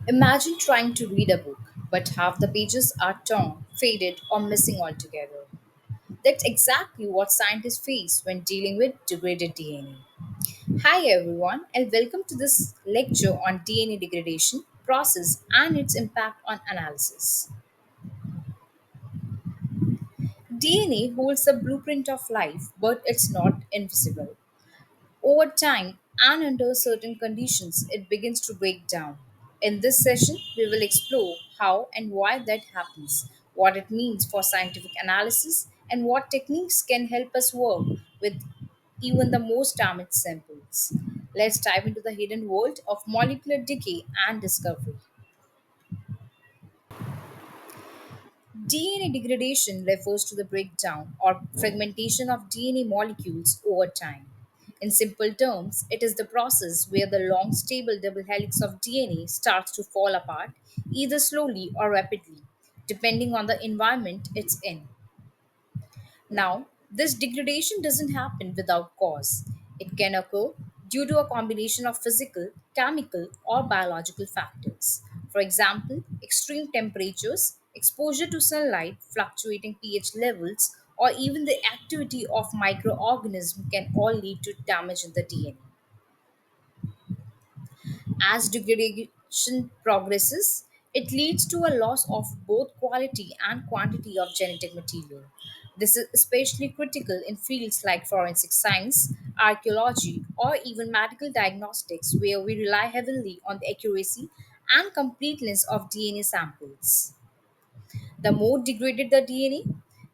Imagine trying to read a book, but half the pages are torn, faded, or missing altogether. That's exactly what scientists face when dealing with degraded DNA. Hi everyone, and welcome to this lecture on DNA degradation process and its impact on analysis. DNA holds the blueprint of life, but it's not invisible. Over time and under certain conditions, it begins to break down. In this session, we will explore how and why that happens, what it means for scientific analysis, and what techniques can help us work with even the most damaged samples. Let's dive into the hidden world of molecular decay and discovery. DNA degradation refers to the breakdown or fragmentation of DNA molecules over time. In simple terms, it is the process where the long stable double helix of DNA starts to fall apart, either slowly or rapidly, depending on the environment it's in. Now, this degradation doesn't happen without cause. It can occur due to a combination of physical, chemical, or biological factors. For example, extreme temperatures, exposure to sunlight, fluctuating pH levels, or even the activity of microorganisms can all lead to damage in the DNA. As degradation progresses, it leads to a loss of both quality and quantity of genetic material. This is especially critical in fields like forensic science, archaeology, or even medical diagnostics, where we rely heavily on the accuracy and completeness of DNA samples. The more degraded the DNA,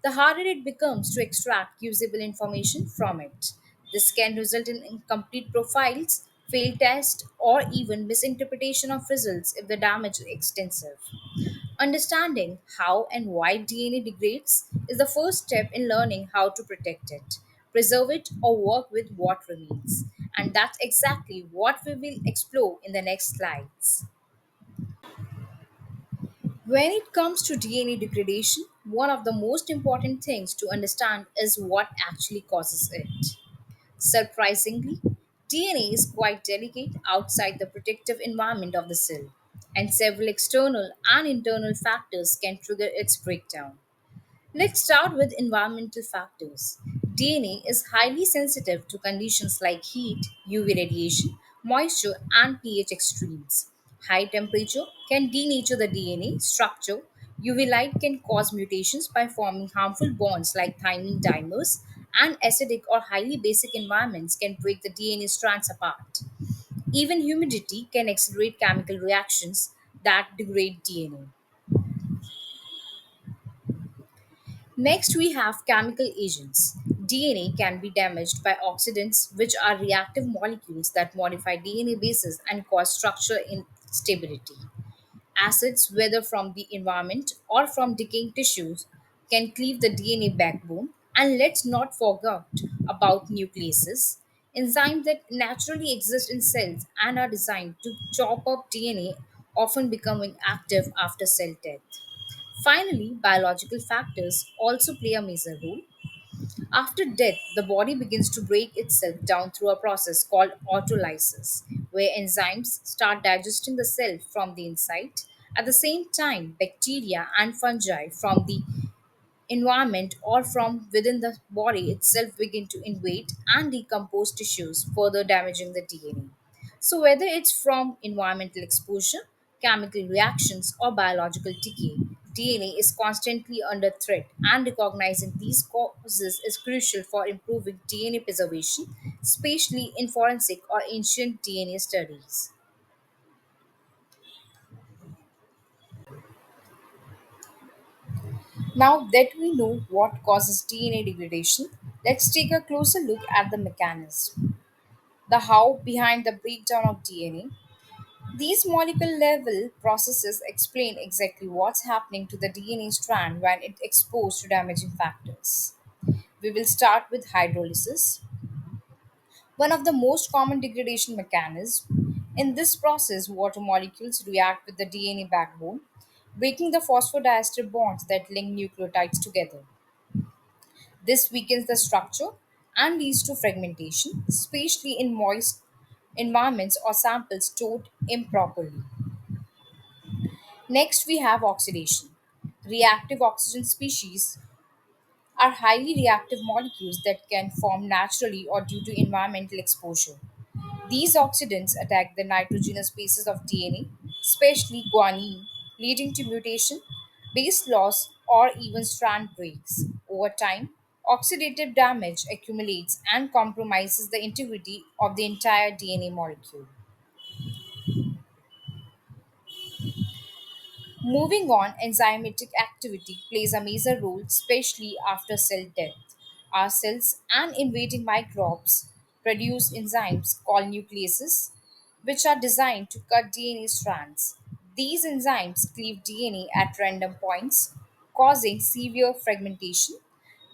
the harder it becomes to extract usable information from it. This can result in incomplete profiles, failed tests, or even misinterpretation of results if the damage is extensive. Understanding how and why DNA degrades is the first step in learning how to protect it, preserve it, or work with what remains. And that's exactly what we will explore in the next slides. When it comes to DNA degradation, one of the most important things to understand is what actually causes it. Surprisingly, DNA is quite delicate outside the protective environment of the cell, and several external and internal factors can trigger its breakdown. Let's start with environmental factors. DNA is highly sensitive to conditions like heat, UV radiation, moisture, and pH extremes. High temperature can denature the DNA structure. UV light can cause mutations by forming harmful bonds like thymine dimers, and acidic or highly basic environments can break the DNA strands apart. Even humidity can accelerate chemical reactions that degrade DNA. Next, we have chemical agents. DNA can be damaged by oxidants, which are reactive molecules that modify DNA bases and cause structural instability. Acids, whether from the environment or from decaying tissues, can cleave the DNA backbone. And let's not forget about nucleases, enzymes that naturally exist in cells and are designed to chop up DNA, often becoming active after cell death. Finally, biological factors also play a major role. After death, the body begins to break itself down through a process called autolysis, where enzymes start digesting the cell from the inside. At the same time, bacteria and fungi from the environment or from within the body itself begin to invade and decompose tissues, further damaging the DNA. So, whether it's from environmental exposure, chemical reactions, or biological decay, DNA is constantly under threat, and recognizing these causes is crucial for improving DNA preservation, especially in forensic or ancient DNA studies. Now that we know what causes DNA degradation, let's take a closer look at the mechanism, the how behind the breakdown of DNA. These molecular level processes explain exactly what's happening to the DNA strand when it's exposed to damaging factors. We will start with hydrolysis, one of the most common degradation mechanisms. In this process, water molecules react with the DNA backbone, breaking the phosphodiester bonds that link nucleotides together. This weakens the structure and leads to fragmentation, especially in moist environments or samples stored improperly. Next, we have oxidation. Reactive oxygen species are highly reactive molecules that can form naturally or due to environmental exposure. These oxidants attack the nitrogenous bases of DNA, especially guanine, leading to mutation, base loss, or even strand breaks. Over time, oxidative damage accumulates and compromises the integrity of the entire DNA molecule. Moving on, enzymatic activity plays a major role, especially after cell death. Our cells and invading microbes produce enzymes called nucleases, which are designed to cut DNA strands. These enzymes cleave DNA at random points, causing severe fragmentation.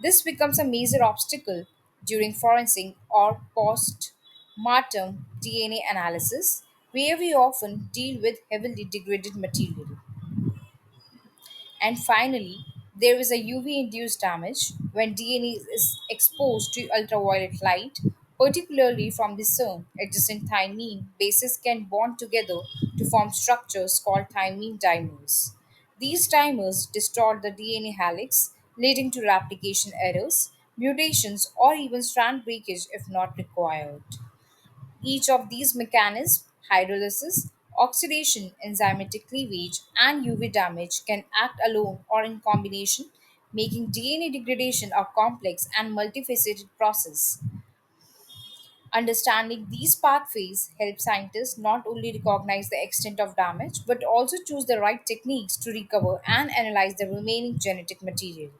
This becomes a major obstacle during forensic or post mortem DNA analysis, where we often deal with heavily degraded material. And finally, there is a UV induced damage when DNA is exposed to ultraviolet light, particularly from the sun. Adjacent thymine bases can bond together to form structures called thymine dimers. These dimers distort the DNA helix, leading to replication errors, mutations, or even strand breakage if not required. Each of these mechanisms, hydrolysis, oxidation, enzymatic cleavage, and UV damage, can act alone or in combination, making DNA degradation a complex and multifaceted process. Understanding these pathways helps scientists not only recognize the extent of damage but also choose the right techniques to recover and analyze the remaining genetic material.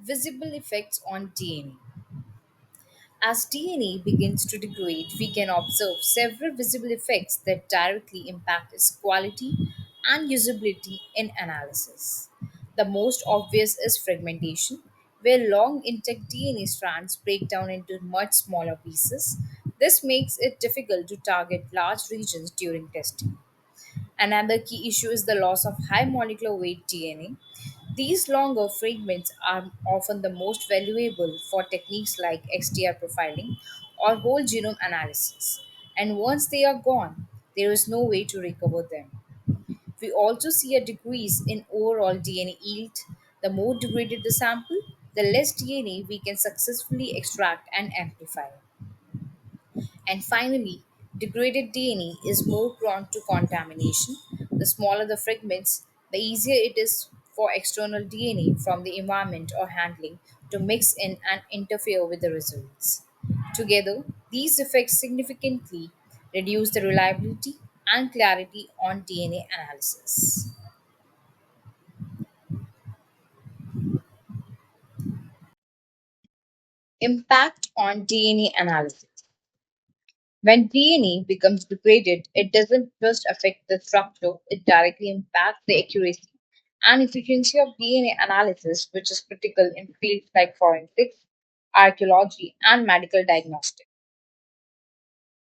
Visible effects on DNA. As DNA begins to degrade, we can observe several visible effects that directly impact its quality and usability in analysis. The most obvious is fragmentation, where long intact DNA strands break down into much smaller pieces. This makes it difficult to target large regions during testing. Another key issue is the loss of high molecular weight DNA. These longer fragments are often the most valuable for techniques like XTR profiling or whole genome analysis. And once they are gone, there is no way to recover them. We also see a decrease in overall DNA yield. The more degraded the sample, the less DNA we can successfully extract and amplify. And finally, degraded DNA is more prone to contamination. The smaller the fragments, the easier it is for external DNA from the environment or handling to mix in and interfere with the results. Together, these effects significantly reduce the reliability and clarity on DNA analysis. Impact on DNA analysis. When DNA becomes degraded, it doesn't just affect the structure, it directly impacts the accuracy and efficiency of DNA analysis, which is critical in fields like forensics, archaeology, and medical diagnostics.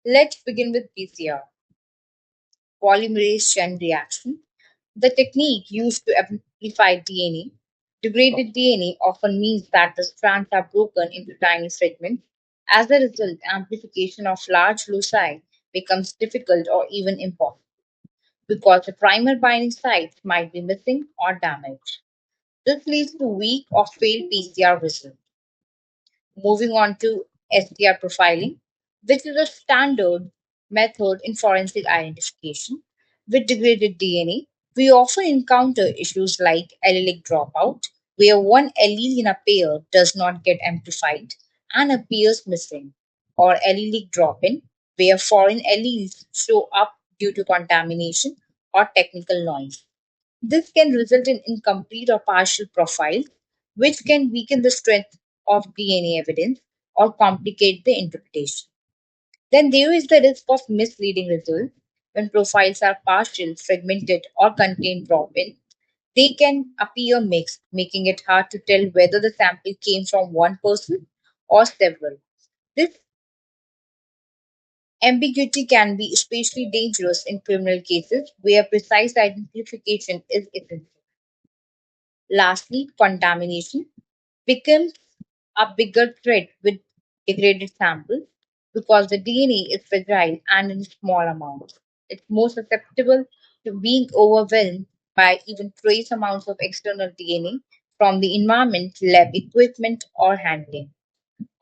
Let's begin with PCR, polymerase chain reaction. The technique used to amplify DNA. Degraded DNA often means that the strands are broken into tiny fragments. As a result, amplification of large loci becomes difficult or even impossible because the primer binding sites might be missing or damaged. This leads to weak or failed PCR results. Moving on to STR profiling, which is a standard method in forensic identification. With degraded DNA, we often encounter issues like allelic dropout, where one allele in a pair does not get amplified and appears missing, or allelic drop in, where foreign alleles show up due to contamination or technical noise. This can result in incomplete or partial profiles, which can weaken the strength of DNA evidence or complicate the interpretation. Then there is the risk of misleading results. When profiles are partial, fragmented, or contain drop in, they can appear mixed, making it hard to tell whether the sample came from one person or several. This ambiguity can be especially dangerous in criminal cases where precise identification is essential. Lastly, contamination becomes a bigger threat with degraded samples. because the DNA is fragile and in small amounts. It's more susceptible to being overwhelmed by even trace amounts of external DNA from the environment, lab equipment, or handling.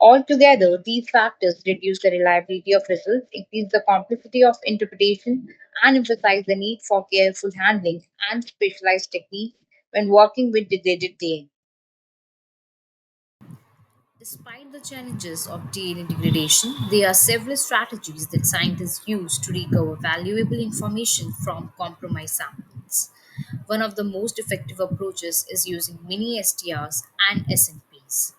Altogether, these factors reduce the reliability of results, increase the complexity of interpretation, and emphasize the need for careful handling and specialized techniques when working with degraded DNA. Despite the challenges of DNA degradation, there are several strategies that scientists use to recover valuable information from compromised samples. One of the most effective approaches is using mini STRs and SNPs.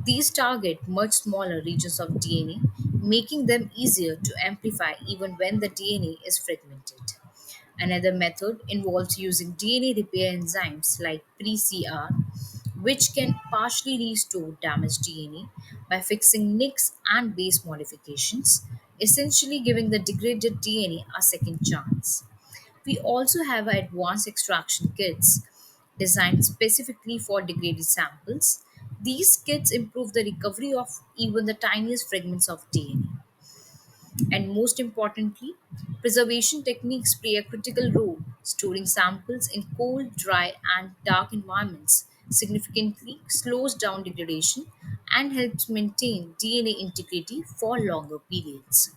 These target much smaller regions of DNA, making them easier to amplify even when the DNA is fragmented. Another method involves using DNA repair enzymes like pre-CR, which can partially restore damaged DNA by fixing nicks and base modifications, essentially giving the degraded DNA a second chance. We also have advanced extraction kits designed specifically for degraded samples. These kits improve the recovery of even the tiniest fragments of DNA. And most importantly, preservation techniques play a critical role, storing samples in cold, dry, and dark environments significantly slows down degradation and helps maintain DNA integrity for longer periods.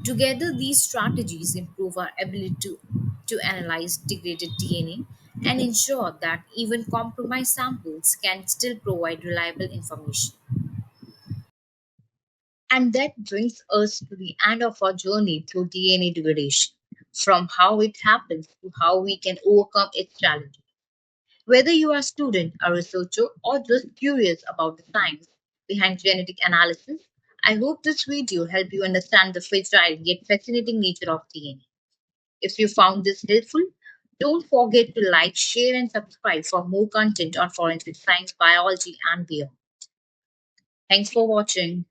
Together, these strategies improve our ability to analyze degraded DNA and ensure that even compromised samples can still provide reliable information. And that brings us to the end of our journey through DNA degradation, from how it happens to how we can overcome its challenges. Whether you are a student, a researcher, or just curious about the science behind genetic analysis, I hope this video helped you understand the fragile yet fascinating nature of DNA. If you found this helpful, don't forget to like, share, and subscribe for more content on forensic science, biology, and beyond. Thanks for watching.